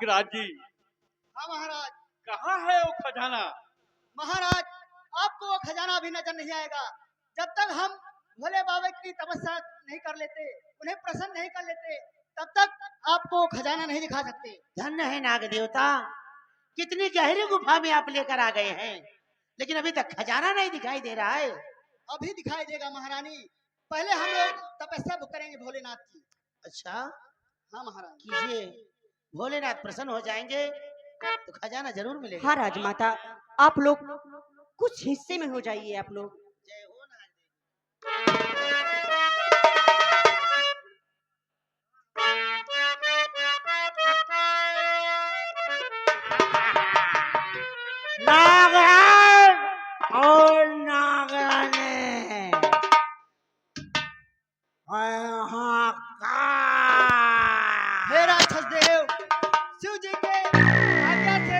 नागराज जी। हाँ महाराज। कहाँ है वो खजाना? महाराज आपको वो खजाना भी नजर नहीं आएगा जब तक हम भोले बाबा की तपस्या नहीं कर लेते, उन्हें प्रसन्न नहीं कर लेते, तब तक आपको वो खजाना नहीं दिखा सकते। धन्य है नाग देवता, कितनी गहरी गुफा में आप लेकर आ गए हैं, लेकिन अभी तक खजाना नहीं दिखाई दे रहा है। अभी दिखाई देगा महारानी, पहले हम लोग तपस्या करेंगे भोलेनाथ की। अच्छा हाँ महाराज कीजिए, भोलेनाथ प्रसन्न हो जाएंगे तो खजाना जरूर मिलेगा। हाँ राजमाता, आप लोग कुछ हिस्से में हो जाइए। आप लोग जय हो नाग नागराज और नागरानी हे राक्षस देव, शिव जी के आज्ञा से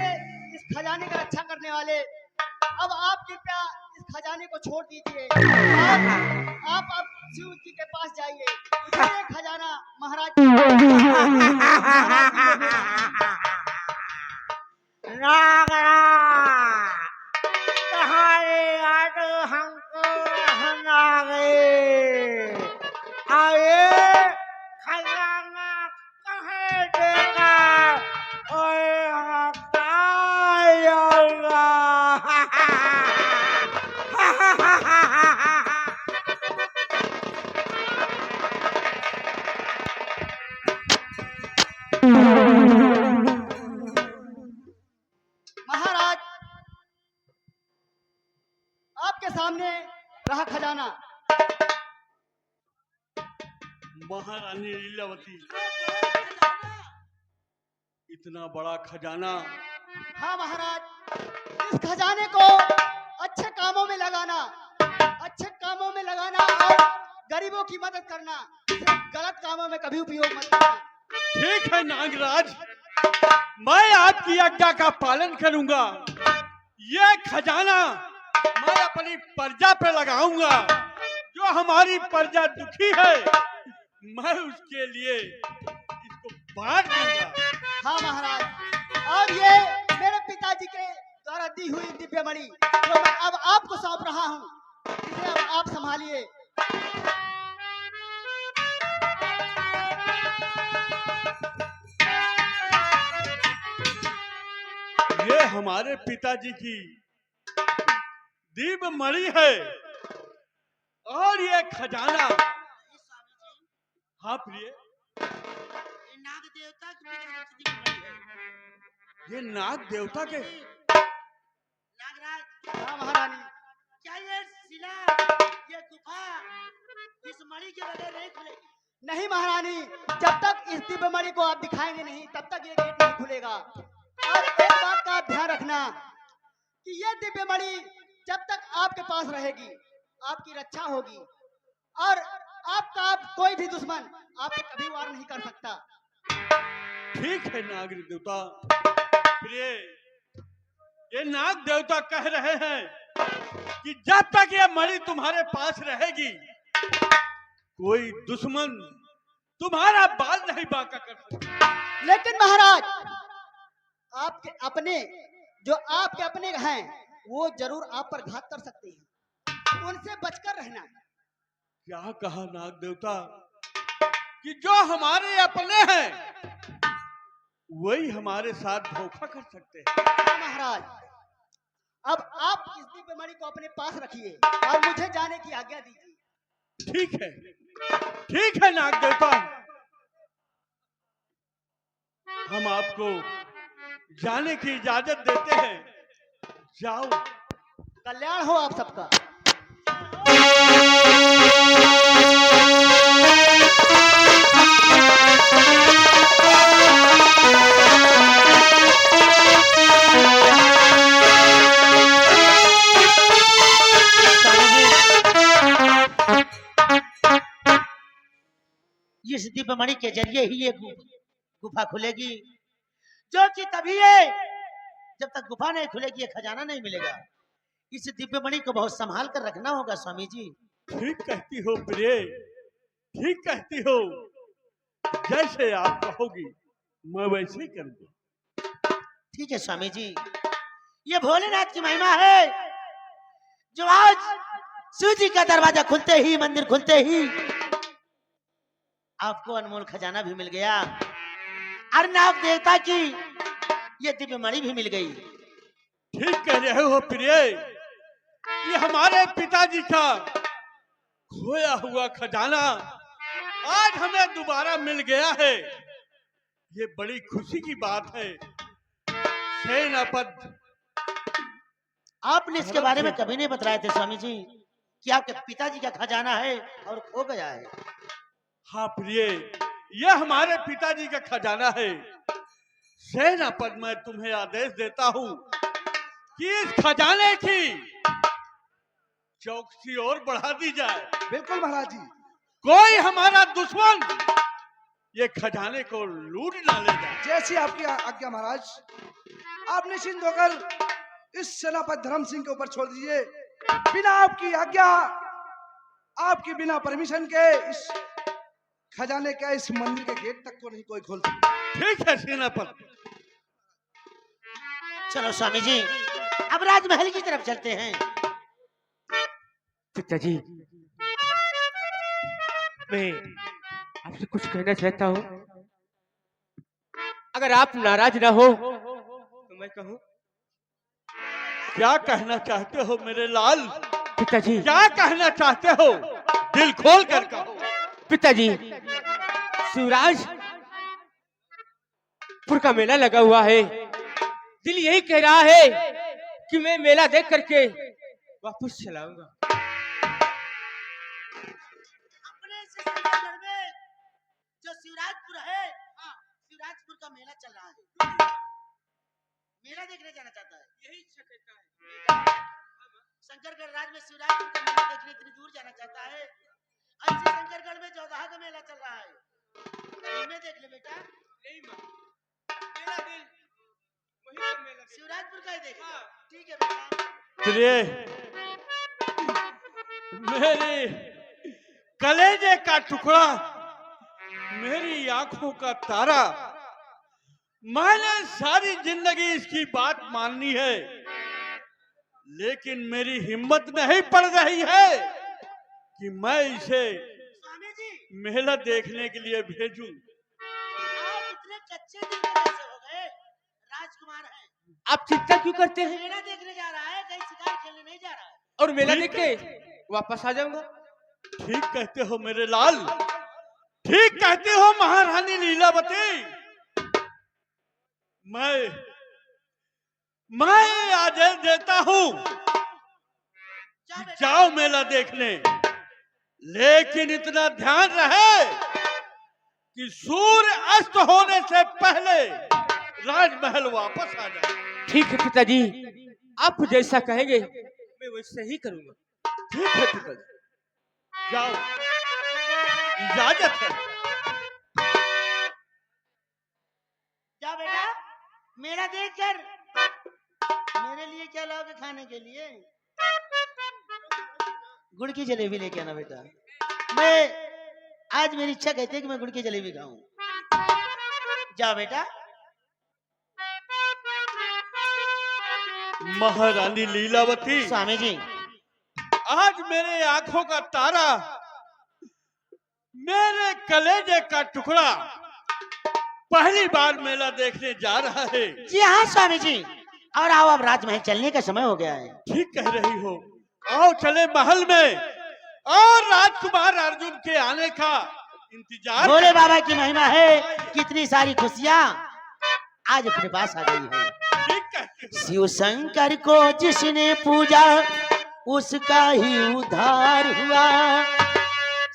इस खजाने का रक्षा करने वाले, अब आप कृपया इस खजाने को छोड़ दीजिए। आप अब शिव जी के पास जाइए, ये खजाना महाराज नागराज तुम्हारी याद हमको हंसा गई। आइए खजाना कहे देगा और महाराज आपके सामने रहा खजाना। महारानी लीलावती, इतना बड़ा खजाना? हाँ महाराज, इस खजाने को अच्छे कामों में लगाना, अच्छे कामों में लगाना और गरीबों की मदद करना, सिर्फ गलत कामों में कभी उपयोग मत करना। ठीक है नागराज, मैं आपकी आज्ञा का पालन करूंगा। ये खजाना मैं अपनी प्रजा पे लगाऊंगा। जो हमारी प्रजा दुखी है, मैं उसके लिए इसको बांट दूंगा। हाँ महाराज, और ये मेरे पिताजी के द्वारा दी हुई दिव्य मणि जो मैं अब आपको सौंप रहा हूँ, इसे अब आप संभालिए। ये हमारे पिताजी की दिव्य मणि है, और ये खजाना। हाँ प्रिय, नाग देवता की ये नाग देवता के नागराज। हाँ महारानी, क्या ये शिला, ये गुफा इस मणि के बगैर नहीं खुलेगी? नहीं महारानी, जब तक इस दिव्य मणि को आप दिखाएंगे नहीं, तब तक ये गेट नहीं खुलेगा। और एक बात का आप ध्यान रखना कि ये दिव्य मणि जब तक आपके पास रहेगी, आपकी रक्षा होगी, और आपका कोई भी दुश्मन आप पे कभी वार नहीं कर सकता। ठीक है नाग देवता। प्रिय, ये नाग देवता कह रहे हैं कि जब तक ये मणि तुम्हारे पास रहेगी, कोई दुश्मन तुम्हारा बाल नहीं बांका कर सकता। लेकिन महाराज, आपके अपने, जो आपके अपने हैं, वो जरूर आप पर घात कर सकते हैं, उनसे बचकर रहना। क्या कहा नाग देवता कि जो हमारे अपने हैं वही हमारे साथ धोखा कर सकते हैं? हाँ महाराज, अब आप इस दिव्य मणि को अपने पास रखिए और मुझे जाने की आज्ञा दीजिए। ठीक है नाग देवता, हम आपको जाने की इजाजत देते हैं। जाओ। कल्याण हो आप सबका। इस दिव्य मणि के जरिए ही ये गुफा खुलेगी, जो कि तभी है जब तक गुफा नहीं खुलेगी ये खजाना नहीं मिलेगा। इस दिव्य मणि को बहुत संभाल कर रखना होगा स्वामी जी। ठीक कहती हो प्रिय, ठीक कहती हो। जैसे आप कहोगी मैं वैसे ही करूंगा। ठीक है स्वामी जी, ये भोलेनाथ की महिमा है जो आज शिव जी का दरवाजा खुलते ही, मंदिर खुलते ही आपको अनमोल खजाना भी मिल गया और नाग देवता की ये दिव्य मणि भी मिल गई। ठीक कह रहे हो प्रिय, ये हमारे पिताजी का खोया हुआ खजाना आज हमें दोबारा मिल गया है। ये बड़ी खुशी की बात है। सेनापति, आपने इसके बारे में कभी नहीं बताए थे स्वामी जी कि आपके पिताजी का खजाना है और खो गया है। हाँ प्रिय, यह हमारे पिताजी का खजाना है। सेनापति, मैं तुम्हें आदेश देता हूँ कि इस खजाने की चौकसी और बढ़ा दी जाए। बिल्कुल महाराज जी। कोई हमारा दुश्मन ये खजाने को लूट ना ले जाए। जैसी आपकी आज्ञा महाराज। आप निश्चिंत होकर इस सेनापति धर्म सिंह के ऊपर छोड़ दीजिए। बिना आपकी आज्ञा, आपकी बिना परमिशन के इस खजाने का, इस मंदिर के गेट तक को नहीं कोई खोल सकता। ठीक है सेनापति। चलो स्वामी जी, अब राजमहल की तरफ चलते हैं। पिताजी, मैं आपसे कुछ कहना चाहता हूँ। अगर आप नाराज ना हो तो मैं कहूँ। क्या कहना चाहते हो मेरे लाल? पिताजी, क्या कहना चाहते हो? दिल खोल कर कहो। पिताजी, शिवराज पुर का मेला लगा हुआ है। दिल यही कह रहा है कि मैं मेला देख करके वापस चलाऊंगा। अपने इस संगमगढ़ में जो शिवराजपुर है, शिवराजपुर का मेला चल रहा है। मेला देखने जाना चाहता है। यही इच्छा कहता है। शंकरगढ़ राज में शिवराजपुर का मेला देखने इतनी दूर जाना चाहता है। ऐसे शंकरगढ़ में चौदह का मेला चल रहा है। में देख ले बेटा। नहीं माँ, मेरा दिल वही पर मेला देख। शिवराजपुर का ही देख। ठीक है बेटा। प्रिय, मेरे कलेजे का टुकड़ा, मेरी आंखों का तारा, मैंने सारी जिंदगी इसकी बात माननी है, लेकिन मेरी हिम्मत नहीं पड़ रही है कि मैं इसे स्वामी जी, मेला देखने के लिए भेजूं। आप इतने कच्चे दिल के कैसे हो गए? राजकुमार हैं। आप चिंता क्यों करते हैं? मेला देखने जा रहा है, कहीं शिकार खेलने नहीं जा रहा है। और मेला ठीक देख के वापस आ जाऊंगा। ठीक कहते हो मेरे लाल, ठीक कहते हो महारानी लीलावती। मैं आदेश देता हूं कि जाओ मेला देखने, लेकिन इतना ध्यान रहे कि सूर्य अस्त होने से पहले राजमहल वापस आ जाए। ठीक है पिताजी, आप जैसा कहेंगे मैं वैसे ही करूंगा। ठीक है पिताजी, जाओ, इजाजत है। जा बेटा, मेला देखकर मेरे लिए क्या लाओगे खाने के लिए? गुड़ की जलेबी लेके आना बेटा। मैं आज मेरी इच्छा कहती है कि मैं गुड़ की जलेबी खाऊं। जा बेटा। महारानी लीलावती, स्वामी जी, आज मेरे आंखों का तारा, मेरे कलेजे का टुकड़ा पहली बार मेला देखने जा रहा है। जी हाँ स्वामी जी। और आओ, अब राजमहल चलने का समय हो गया है। ठीक कह रही हो, आओ चले महल में और राजकुमार अर्जुन के आने का इंतजार। भोले बाबा की महिमा है, कितनी सारी खुशियाँ आज अपने पास आ गई है। ठीक कहते हो। शिव शंकर को जिसने पूजा उसका ही उद्धार हुआ।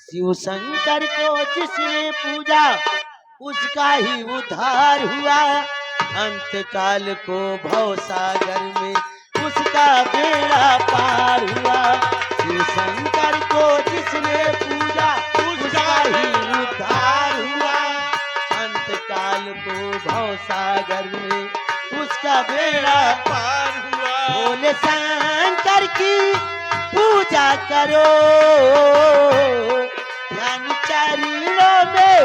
शिव शंकर को जिसने पूजा उसका ही उद्धार हुआ। अंत काल को भव सागर में उसका बेड़ा पार हुआ। शिव शंकर को जिसने पूजा उसका ही उद्धार हुआ। अंत काल को भव सागर में उसका बेड़ा पार हुआ। भोले शंकर की पूजा करो, ध्यान चरणों में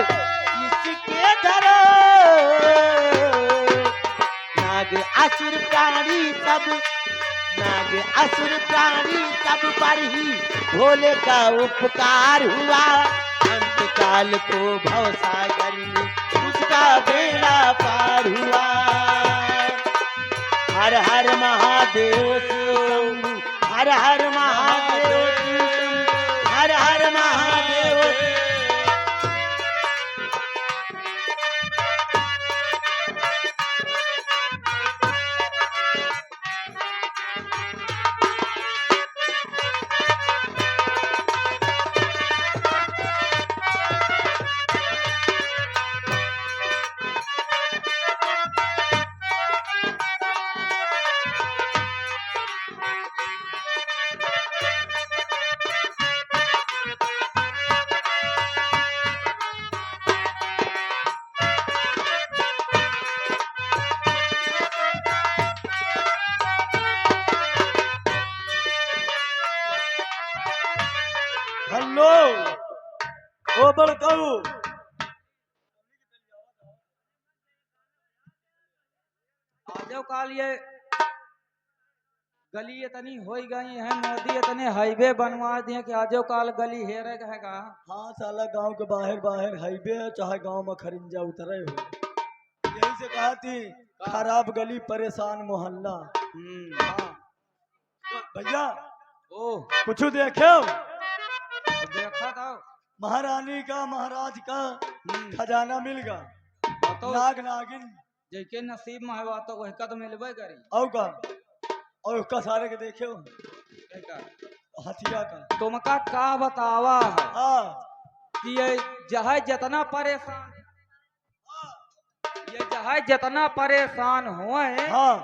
इसके धरो। नाग प्राणी सब, नाग असुर प्राणी सब पर ही भोले का उपकार हुआ। अंतकाल को भवसागर में उसका बेड़ा पार हुआ। हर हर महादेव शंभु, हर हर महादेव शंभु, हर हर महादेव। हेलो ओ बड़काऊ, आजो काल ये गली इतनी हो गई है, मोदी इतने हाईवे बनवा दिए कि आजो काल गली हेरे है का। हाँ साला गांव के बाहर बाहर हाईवे है, चाहे गांव में खरिंजा उतरे हो। यही से कहा थी खराब गली परेशान मोहल्ला। हाँ तो भैया ओ कुछ देखे देखा था महारानी का महाराज का खजाना मिल गया। तो नाग नागिन जैके नसीब में है तो वही का तो मिलबे करी। और का और उसका सारे के देखे हथिया का तुमका का बतावा है हाँ कि ये जहां जितना परेशान, ये जहां जितना परेशान हुए हाँ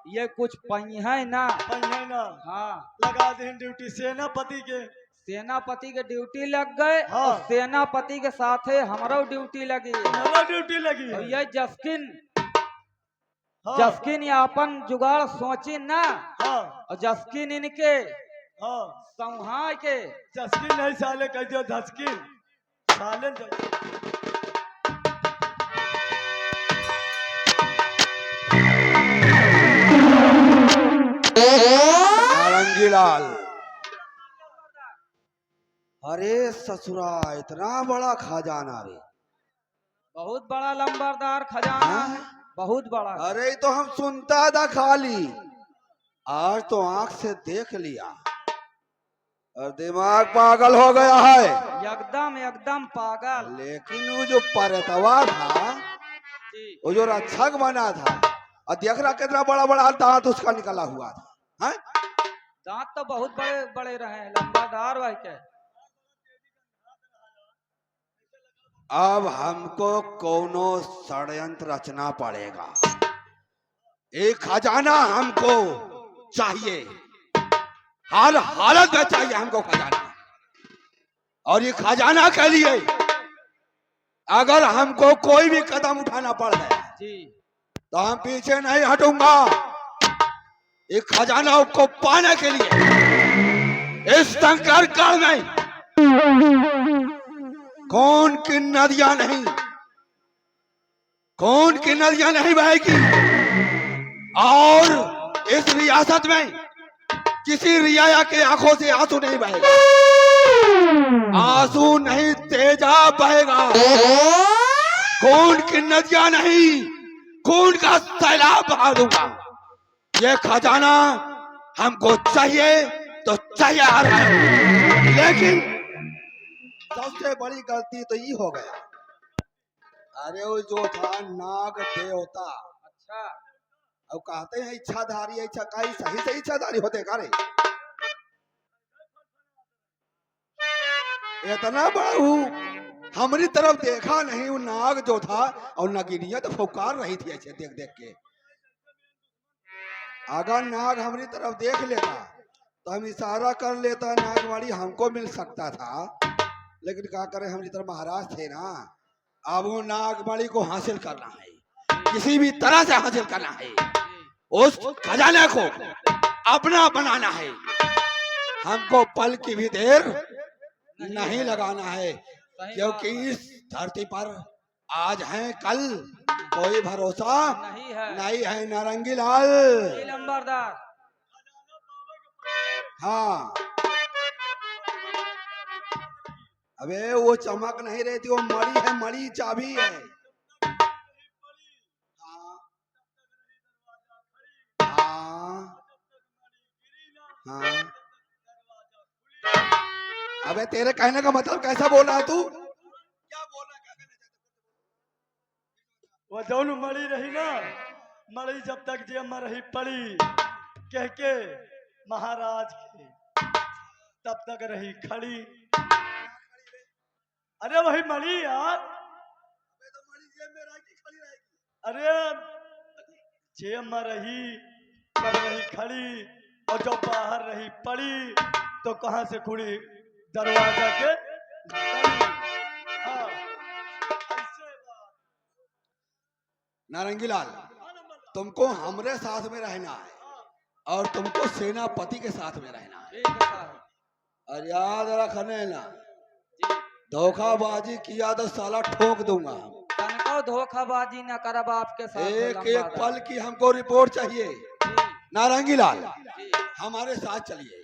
ये कुछ पहिए ना। पहिए ना हाँ लगा दे ड्यूटी सेनापति के। सेनापति के ड्यूटी लग गए हाँ। और सेनापति के साथे हमारो ड्यूटी लगी। हमारा ड्यूटी लगी और है। ये जस्किन हाँ जस्किन ये अपन जुगाड़ सोची ना, हाँ और जस्किन इनके हाँ संहार के चस्किन नहीं साले कह दियो धस्किन साले नारंगीलाल। अरे ससुरा इतना बड़ा खजाना रे। बहुत बड़ा लंबरदार खजाना है, बहुत बड़ा। अरे ये तो हम सुनता था खाली, आज तो आंख से देख लिया और दिमाग पागल हो गया है। एकदम एकदम पागल। लेकिन वो जो परतवा था, जी वो जो रक्षक बना था, और देख रहा कितना बड़ा बड़ा दांत उसका निकला हुआ था। हैं? दांत तो बहुत बड़े बड़े रहे हैं, लंबादार वह के। अब हमको कोनो षड्यंत्र रचना पड़ेगा। एक खजाना हमको चाहिए, हर हालत में चाहिए हमको खजाना। और ये खजाना के लिए अगर हमको कोई भी कदम उठाना पड़ गया जी तो हम पीछे नहीं हटूंगा। ये खजाना को पाने के लिए इस शंकर काल में कौन की नदियां नहीं बहेगी, और इस रियासत में किसी रियाया के आंखों से आंसू नहीं बहेगा। आंसू नहीं तेजाब बहेगा। खून की नदियां नहीं, खून का सैलाब बहा दूंगा। ये खजाना हमको चाहिए तो चाहिए हर हाल। लेकिन सबसे बड़ी गलती तो ये हो गया, अरे वो जो था नाग देवता, अच्छा अब कहते हैं इच्छाधारी, इच्छा का सही से इच्छाधारी होते का रे। इतना बड़ा हूँ हमारी तरफ देखा नहीं, वो नाग जो था, और नगिनिया तो फुकार रही थी ऐसे देख देख के। अगर नाग हमारी तरफ देख लेता तो हम इशारा कर लेता, नागवाड़ी हमको मिल सकता था। लेकिन क्या करें, हमारी तरफ महाराज थे ना। अब वो नागवाड़ी को हासिल करना है, किसी भी तरह से हासिल करना है। उस खजाने को अपना बनाना है। हमको पल की भी देर नहीं लगाना है, क्योंकि इस धरती पर आज है कल कोई भरोसा नहीं है। नहीं है नारंगी लाल। जी लंबरदार। हाँ, अबे वो चमक नहीं रहती, वो मणि है, मणि चाबी है। हाँ हाँ हाँ। अबे तेरे कहने का मतलब कैसा बोल रहा है तू? क्या बोल रहा है, क्या कहना चाहता है? वो दोनों मरी रही ना, मरी जब तक जे अम्मा रही पड़ी कह के महाराज के, तब तक रही खड़ी। अरे वही मरी यार। अबे तो मणि जेब में रह के खड़ी रहेगी। अरे जे अम्मा रही तब रही खड़ी, और जब बाहर रही पड़ी तो कहाँ से खुड़ी, दरवाजा के गली। हाँ, ऐसे बात। नारंगी लाल, तुमको हमरे साथ में रहना है और तुमको सेनापति के साथ में रहना है। ठीक है साहब। और याद रखने ना, धोखाबाजी किया तो साला ठोक दूंगा। तनको धोखाबाजी न करब आपके साथ एक एक लंबरदार। पल की हमको रिपोर्ट चाहिए। जी, नारंगी लाल, जी। हमारे साथ चलिए।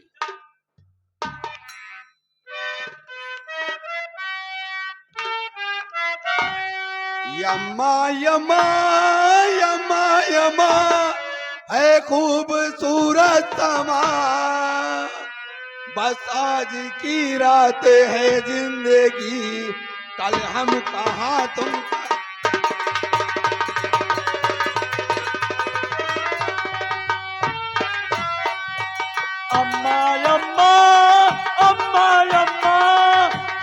यम्मा यम्मा यम्मा यम्मा है खूबसूरत समा, बस आज की रात है जिंदगी, कल हम कहाँ तुम। अम्मा अम्मा अम्मा अम्मा,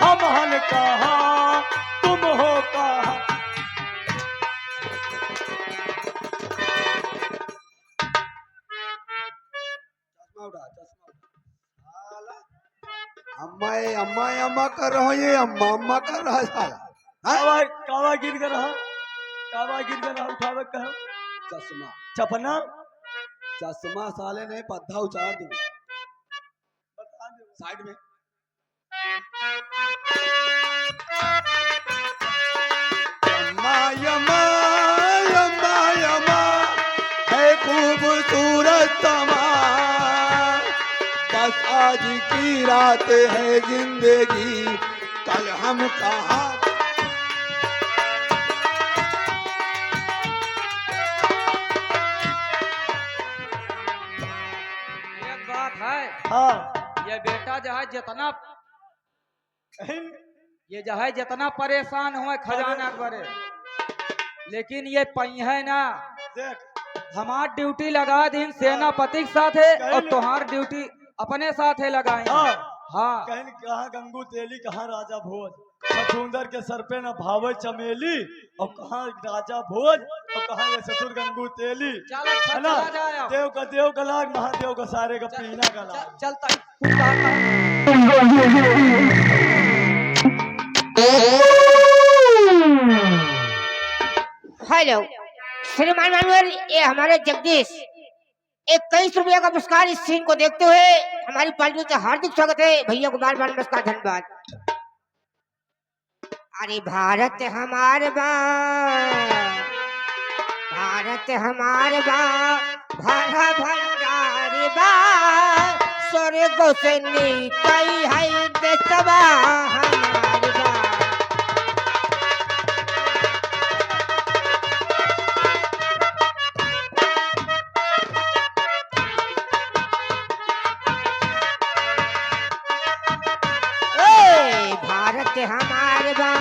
हम हन कहाँ तुम हो कहाँ। चश्मा उठा, चश्मा उठा। साला, अम्मा अम्मा कर रहा हूँ, ये अम्मा अम्मा कर रहा है साला। हाँ? कावा कावा गिर कर रहा, कावा गिर कर रहा, उठावे कहा। चश्मा चपना चश्मा साले ने पद्धा उचार दूं। साइड में। यम्मा यम्मा यम्मा यम्मा है खूबसूरत समा, बस आज की रात है जिंदगी, कल हम कहाँ। एक बात है, हाँ। ये बेटा जो है जितना ये जो है जितना परेशान हुए खजाना बरे, लेकिन ये पई है ना, देख हमार ड्यूटी लगा दी सेनापति के साथ है और तुम्हार ड्यूटी अपने साथ है लगाई। हाँ, हाँ। कहीं कहाँ गंगू तेली, कहाँ राजा भोज, सचुंदर के सर पे न भावे चमेली, और कहाँ राजा भोज और कहाँ ये ससुर गंगू तेली। चल अच्छा है ना, चला जाए अब। देव का लाग, महादेव का सारे का पीना का लाग। चलता हेलो श्रीमान मनोहर, ये हमारे जगदीश 21 रुपया का पुरस्कार इस सीन को देखते हुए हमारी पार्टी से हार्दिक स्वागत है। भैया को बार बार नमस्कार, धन्यवाद। अरे भारत हमार बा, भारत हमार बा, भाला भंडारी बा, स्वर्ग से नीचाई है देशवा हमार बा। भारत हमार बा,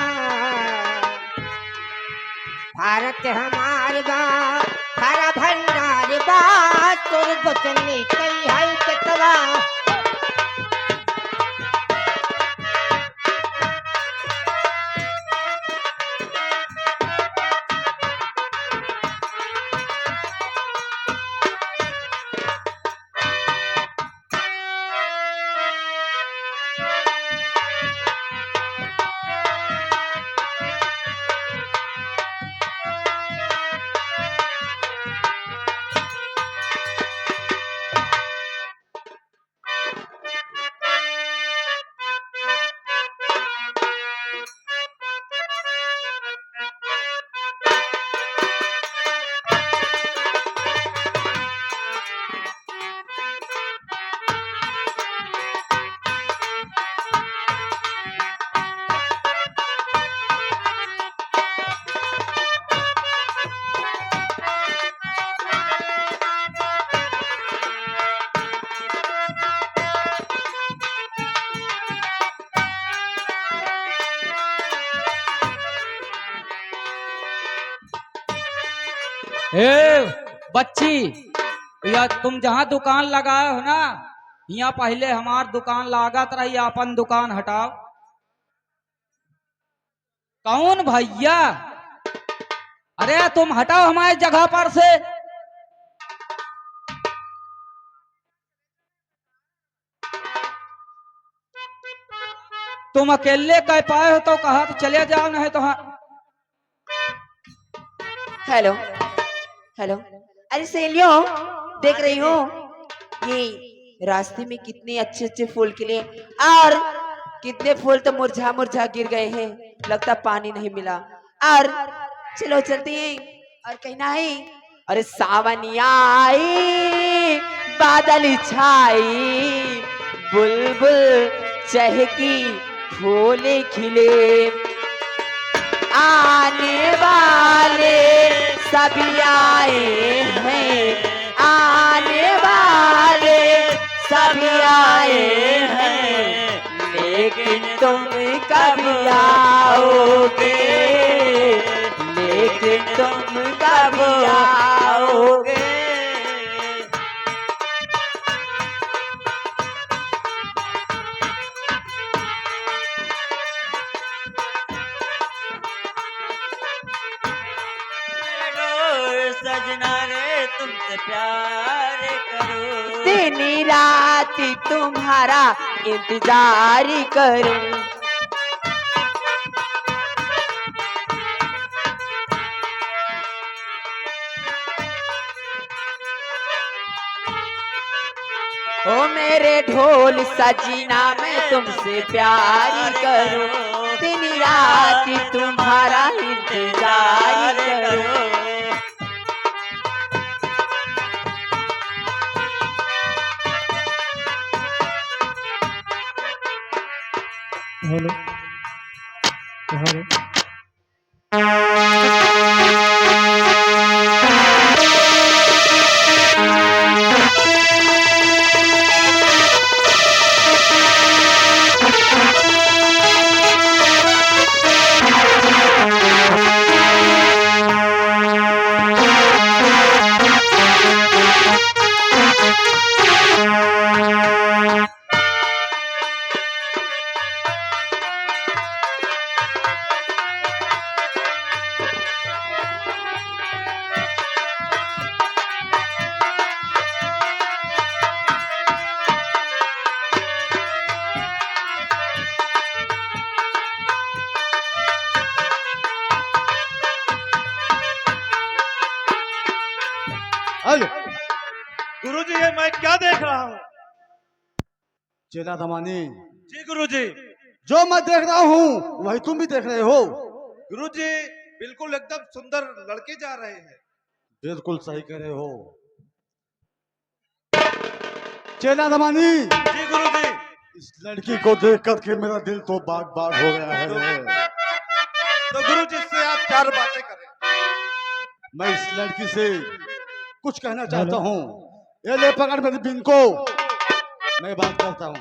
भारत हमार बा, हरा भंडार बा, स्वर्ग से नीचे है केतवा। ए बच्ची, या तुम जहाँ दुकान लगाए हो ना, यहाँ पहले हमार दुकान लागत रही, अपन दुकान हटाओ। कौन भैया? अरे तुम हटाओ हमारे जगह पर से। तुम अकेले कह पाए हो तो कहा तो चले जाओ, नहीं तो हाँ। हेलो हेलो, अरे सहेलियों, देख रही हो ये रास्ते में कितने अच्छे अच्छे फूल खिले और कितने फूल तो मुरझा मुरझा गिर गए हैं, लगता पानी नहीं मिला। और चलो चलते हैं और कहना है, अरे सावनिया आई बादल छाई, बुलबुल चहकी फूल खिले, आने वाले सभी आए हैं, आने वाले सभी आए हैं, लेकिन तुम कभी आओगे, लेकिन तुम कभी आओगे। सजना रे तुमसे प्यार करो, दिन रात तुम्हारा इंतजार करूं, ओ मेरे ढोल सजना मैं तुमसे प्यार करूं, दिन रात तुम्हारा इंतजार करूं। हेलो हेलो, हेलो गुरुजी, ये मैं क्या देख रहा हूँ? चेला दमानी, जी गुरुजी। जो मैं देख रहा हूँ वही तुम भी देख रहे हो। गुरुजी, बिल्कुल एकदम सुंदर लड़के जा रहे हैं। बिल्कुल सही कह रहे हो चेला दमानी। जी गुरुजी। इस लड़की को देख करके मेरा दिल तो बाग बाग हो गया है। तो गुरुजी से आप चार बातें करें। मैं इस लड़की से कुछ कहना चाहता हूँ। ये ले पकड़ मेरी बिन को, मैं बात करता हूँ।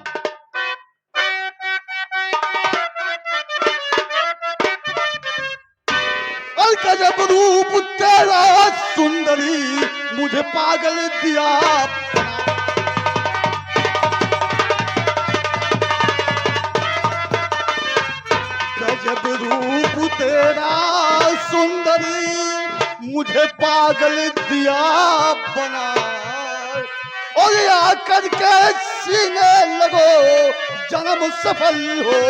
गजब रूप तेरा सुंदरी, मुझे पागल दिया। गजब रूप तेरा सुंदरी, मुझे पागल दिया बना। और आकर के सीने लगो, जन्म सफल हो।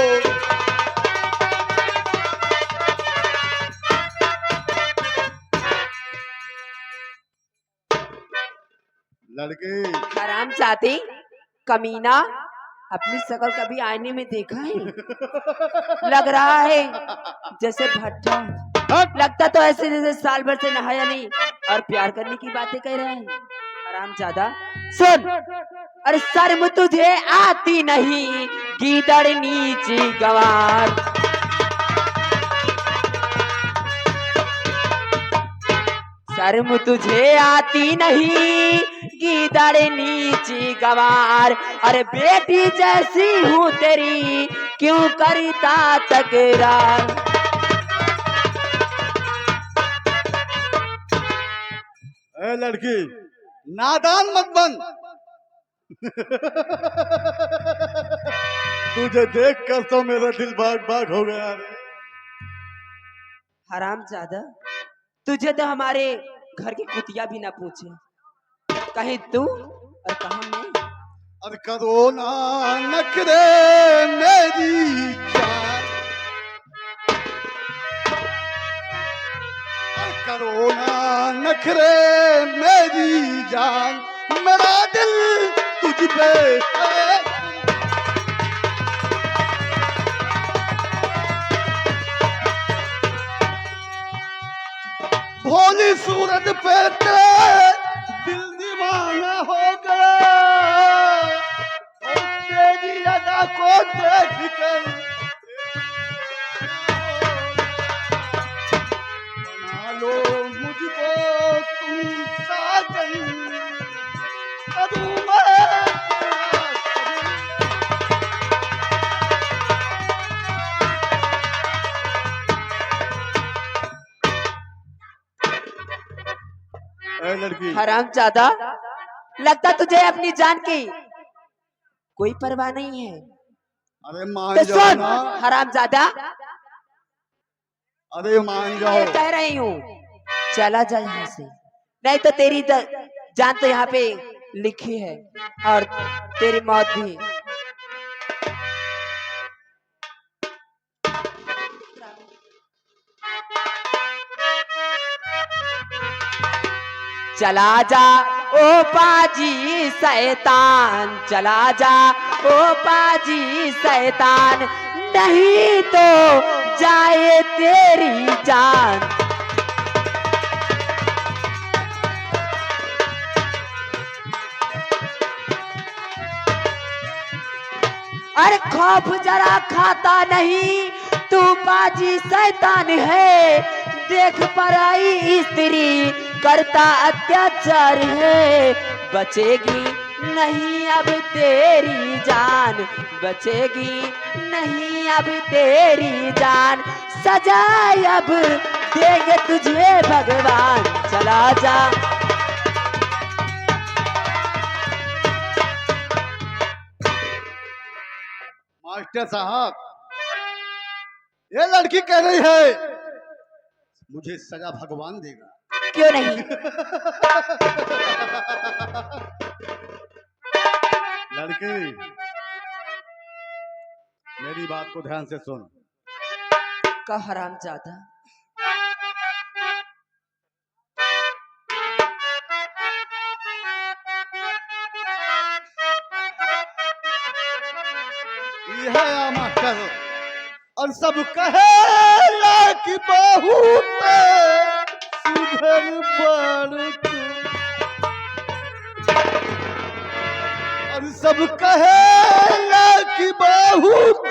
लड़के हराम जाते कमीना, अपनी शक्ल कभी आईने में देखा है? लग रहा है जैसे भट्टा, लगता तो ऐसे जैसे साल भर से नहाया नहीं और प्यार करने की बातें कह रहे हैं। हराम ज्यादा सुन, अरे शर्म तुझे आती नहीं, गीदड़ नीची गवार। शर्म तुझे आती नहीं, गीदड़ नीची गवार। अरे बेटी जैसी हूँ तेरी, क्यों करता तकरार। लड़की नादान मत बन। तुझे देख कर तो मेरा दिल भाग भाग हो गया रे। हरामजादा, तुझे तो हमारे घर की कुतिया भी ना पूछे, कहीं तू और कहीं मैं। अब करो ना नखरे मेरी जान, अब करो ना नखरे मेरी जान, मेरा दिल तुझ पे है। भोली सूरत पे तेरे दिल दीवाना हो गया, और तेरी अदा को देख कर बना लो मुझको तुम साजन, करूं मैं लड़की। हरामजादा, लगता तुझे अपनी जान की कोई परवाह नहीं है। अरे मान तो जाओ सुन ना। हरामजादा, अरे मान जाओ। मैं कह रही हूँ चला जा यहाँ से, नहीं तो तेरी जान तो यहाँ पे लिखी है और तेरी मौत भी। चला जा ओ पाजी शैतान, चला जा ओ पाजी शैतान, नहीं तो जाए तेरी जान। अरे खौफ जरा खाता नहीं, तू पाजी शैतान है, देख पर आई स्त्री करता अत्याचार है, बचेगी नहीं अब तेरी जान, बचेगी नहीं अब तेरी जान, सजा अब देंगे तुझे भगवान, चला जा। मास्टर साहब, ये लड़की कह रही है मुझे सजा भगवान देगा। क्यों नहीं? लड़की, मेरी बात को ध्यान से सुन। का हरामजादा, ये है मास्टर, और सब कहेला कि बहुत सुघर बड़ तू, और सब कहेला कि बहुत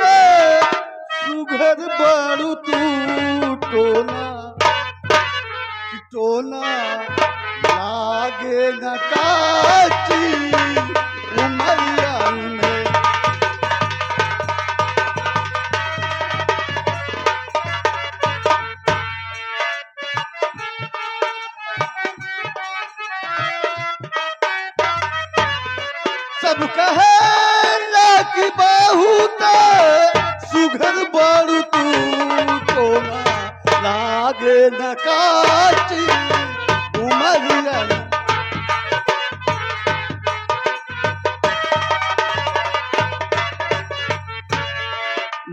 सुघर बड़ तू, टोना कि टोना लागे न काची उमरिया में। सब कहेला कि बहुत सुघर बड़ तू, टोना लागे न काची उमरिया में।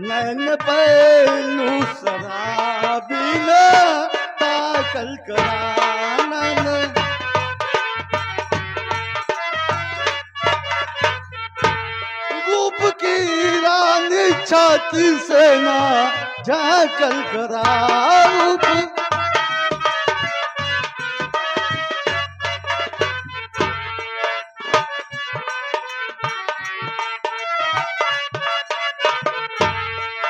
नैन पैलू शराबी न ताकल करानन, रूप की रानी छाती से ना झाकल करा, रूप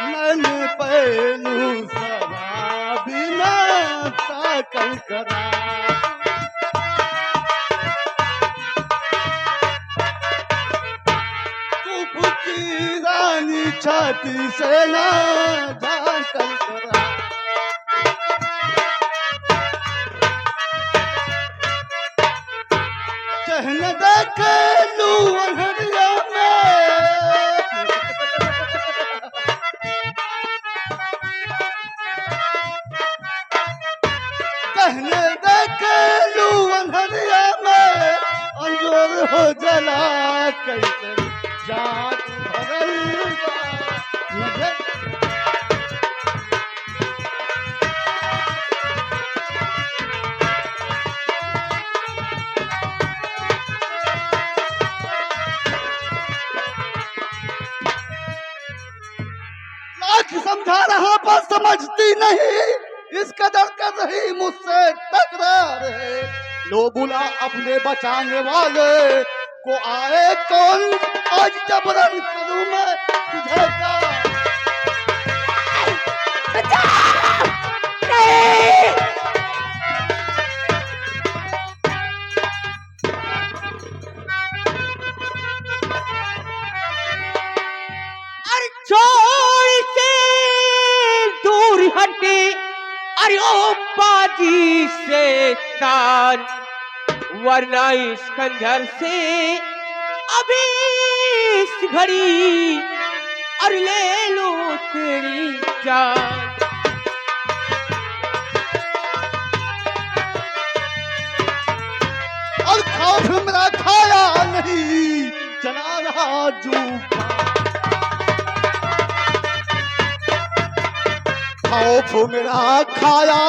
नैन पैलू शराबी न ताकल करा, की रानी छाती से ना झांकल करा। रहने दे के लू अंधरिया में अंजोर हो जला कैसे जान भगल बा। लाख समझा रहा पर समझती नहीं, इस कदर कर रही मुझसे तकरार है। लो बुला अपने बचाने वाले को, आए कौन आज जबरन करूं मैं तुझे प्यार। अरे छोड़ के दूर हटे, अरे ओ बाजी से तार, वरना इस कंधर से अभी इस घड़ी और ले लो तेरी जान। और खौफ मेरा खाया नहीं, चला रहा जूफा। खौफ मेरा खाया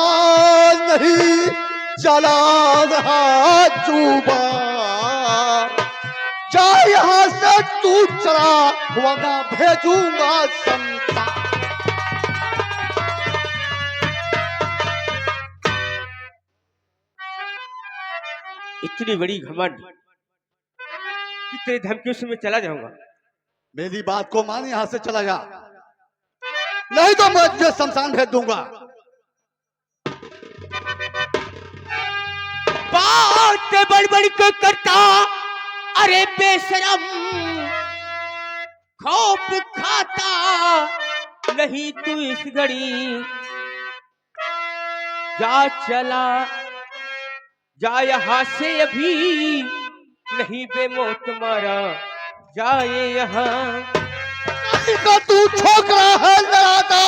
नहीं, चला रहा जूबा। जा यहाँ से तू चला, वरना भेजूंगा संता। इतनी बड़ी घमंड कि तेरी धमकियों से मैं चला जाऊंगा। मेरी बात को मान, यहाँ से चला जा, नहीं तो मैं तुझे शमशान भेज दूंगा। बात बड़बड़ के करता, अरे बेशरम, खौफ खाता नहीं तू इस घड़ी। जा चला जा यहाँ से अभी, नहीं बेमौत मारा जाए यहाँ। कल का तू छोकरा है लड़ाता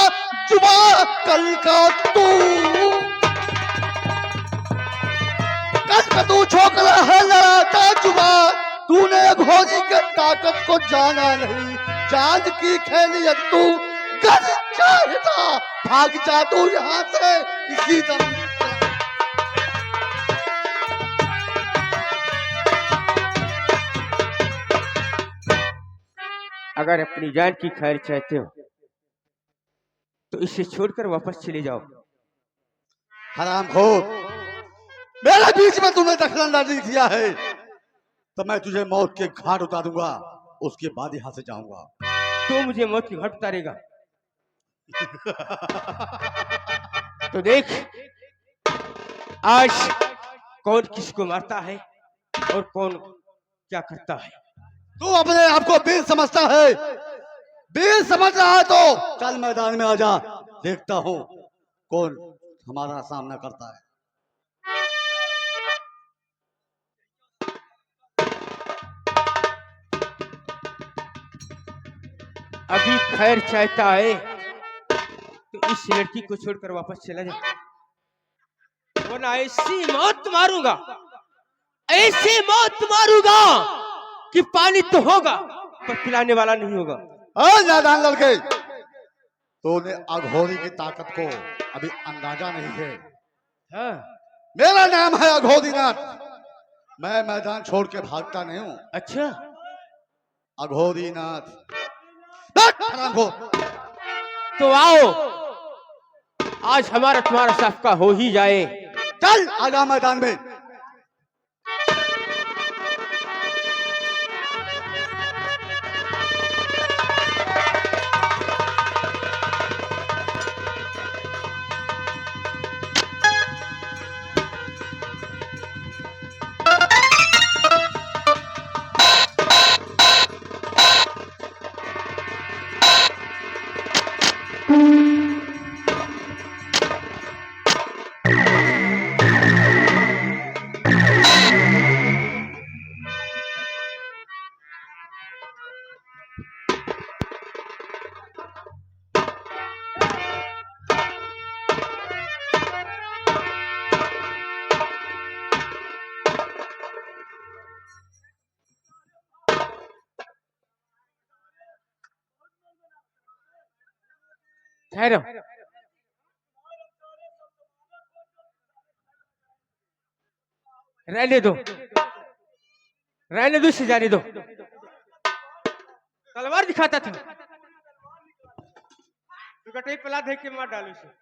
जुबा, कल का तू, कल का तू छोकरा है लड़ाता जुबा। तूने घोड़ी के ताकत को जाना नहीं, चांद की खेलियत तू कर चाहता। भाग जा तू यहाँ से इसी दम। अगर अपनी जान की खैर चाहते हो तो इसे छोड़कर वापस चले जाओ। हरामखोर, मेरे बीच में तूने दखलंदाजी किया है तो मैं तुझे मौत के घाट उतारूंगा, उसके बाद यहाँ से जाऊंगा। तो मुझे मौत के घाट उतारेगा तो देख आज कौन किसको मारता है और कौन क्या करता है। तू अपने आप को वीर समझता है, वीर समझ रहा है तो चल मैदान में आजा, देखता हूँ कौन हमारा सामना करता है। अभी खैर चाहता है तो इस लड़की को छोड़कर वापस चला जा, वरना ऐसी मौत मारूंगा, ऐसी मौत मारूंगा कि पानी तो होगा पर पिलाने वाला नहीं होगा। नादान लड़के, तूने अघोरी की ताकत को अभी अंदाजा नहीं है। हाँ। मेरा नाम है अघोरीनाथ, मैं मैदान छोड़ के भागता नहीं हूँ। अच्छा, अघोरीनाथ। तो आओ आज हमारा तुम्हारा सबका हो ही जाए। चल आगा मैदान में। ठहरो, रहने दो, रहने दो, इसे जाने दो। तलवार दिखाता था, तू कटई पला देख के मार डालो इसे।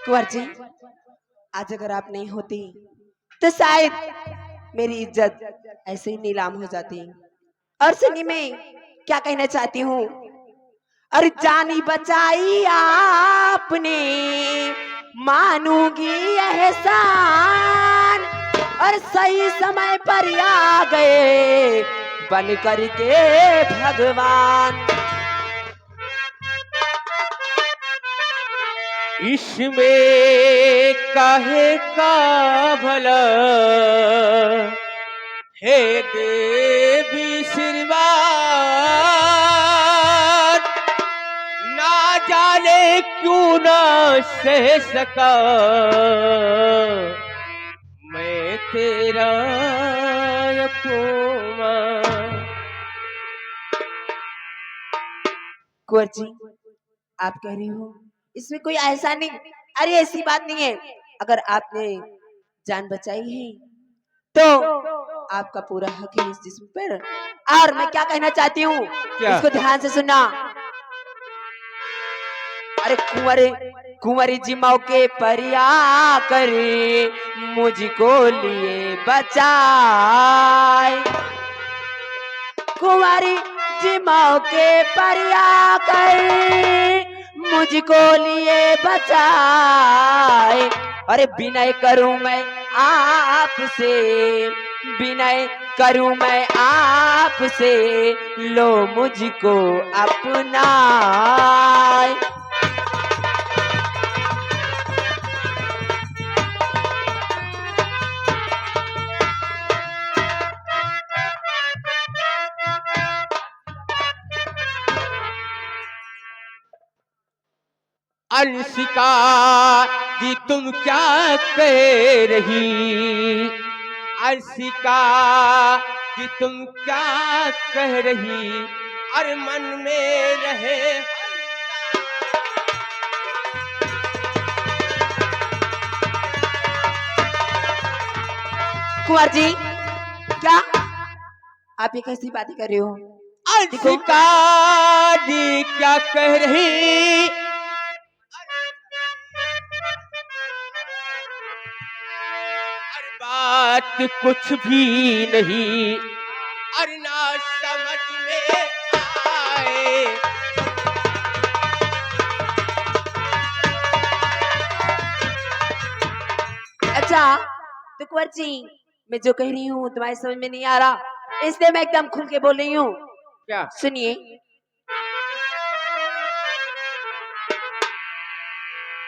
कुंवर जी, आज अगर आप नहीं होती तो शायद मेरी इज्जत ऐसे ही नीलाम हो जाती। और सुनिए, मैं क्या कहना चाहती हूँ। और जानी बचाई आपने, मानूंगी एहसान, और सही समय पर आ गए बन करके भगवान। इसमें काहे का भला हे देवी श्रीवान, ना जाने क्यों ना सह सका मैं तेरा अपमान। कुंवर जी, आप कह रही हो इसमें कोई ऐसा नहीं, अरे ऐसी बात नहीं है। अगर आपने जान बचाई है तो आपका पूरा हक है इस जिस्म पर। और मैं क्या कहना चाहती हूँ, क्या? इसको ध्यान से सुनना। अरे कुंवरे कुंवरी जी मौके पर आकर मुझको लिए बचाए, कुंवरी जी मौके पर आकर मुझको लिए बचाए। अरे विनय करूं मैं आपसे, विनय करूं मैं आपसे, लो मुझको अपनाए। अंशिका जी तुम क्या कह रही, अंशिका जी तुम क्या कह रही, अरे मन में रहे। कुंवर जी, क्या आप ये कैसी बातें कर रहे हो? अंशिका जी क्या कह रही, बात कुछ भी नहीं, अरे ना समझ में आए। अच्छा तो कुंवर जी, मैं जो कह रही हूँ तुम्हारी समझ में नहीं आ रहा, इसलिए मैं एकदम खुल के बोल रही हूँ। क्या? सुनिए।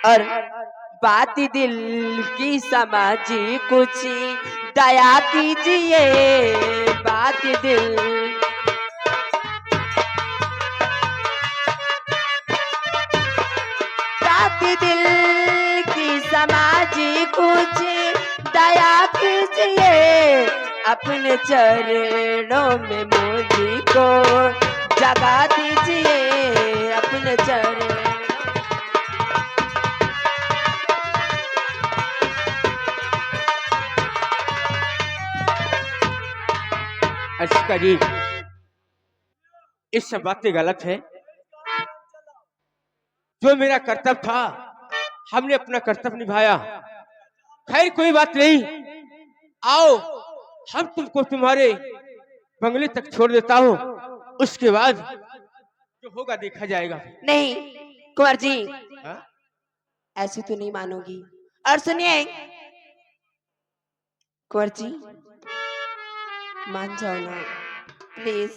और बात दिल की समझी कुछ दया कीजिए, बात दिल, बात दिल की समझी कुछ दया कीजिए, अपने चरणों में मुझको जगा दीजिए, अपने चरणों। अंशिका जी, इस सब बातें गलत है। जो मेरा कर्तव्य था हमने अपना कर्तव्य निभाया। खैर कोई बात नहीं, आओ हम तुमको तुम्हारे बंगले तक छोड़ देता हूँ, उसके बाद जो होगा देखा जाएगा। नहीं कुंवर जी, हा? ऐसे तो नहीं मानोगी। और सुनिए कुंवर जी, मान जाओ ना प्लीज।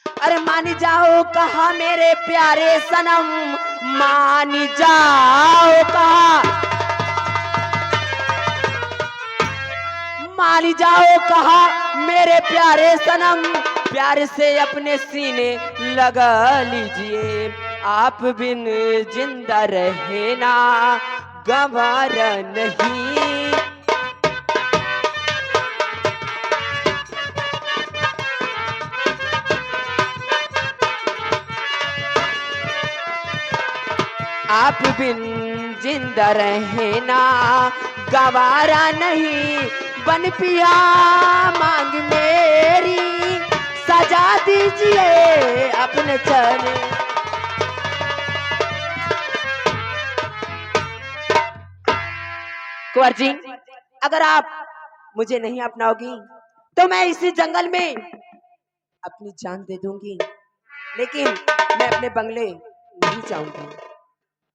अरे मान जाओ कहा मेरे प्यारे सनम, मान जाओ कहा। मान जाओ कहा मेरे प्यारे सनम, प्यार से अपने सीने लगा लीजिए, आप बिन जिंदा रहना गवारा नहीं। आप बिन जिंदा रहना गवारा नहीं, बन पिया मांग मेरी सजा दीजिए अपने चले। कुंवर जी, अगर आप मुझे नहीं अपनाओगी तो मैं इसी जंगल में अपनी जान दे दूंगी, लेकिन मैं अपने बंगले नहीं जाऊंगी।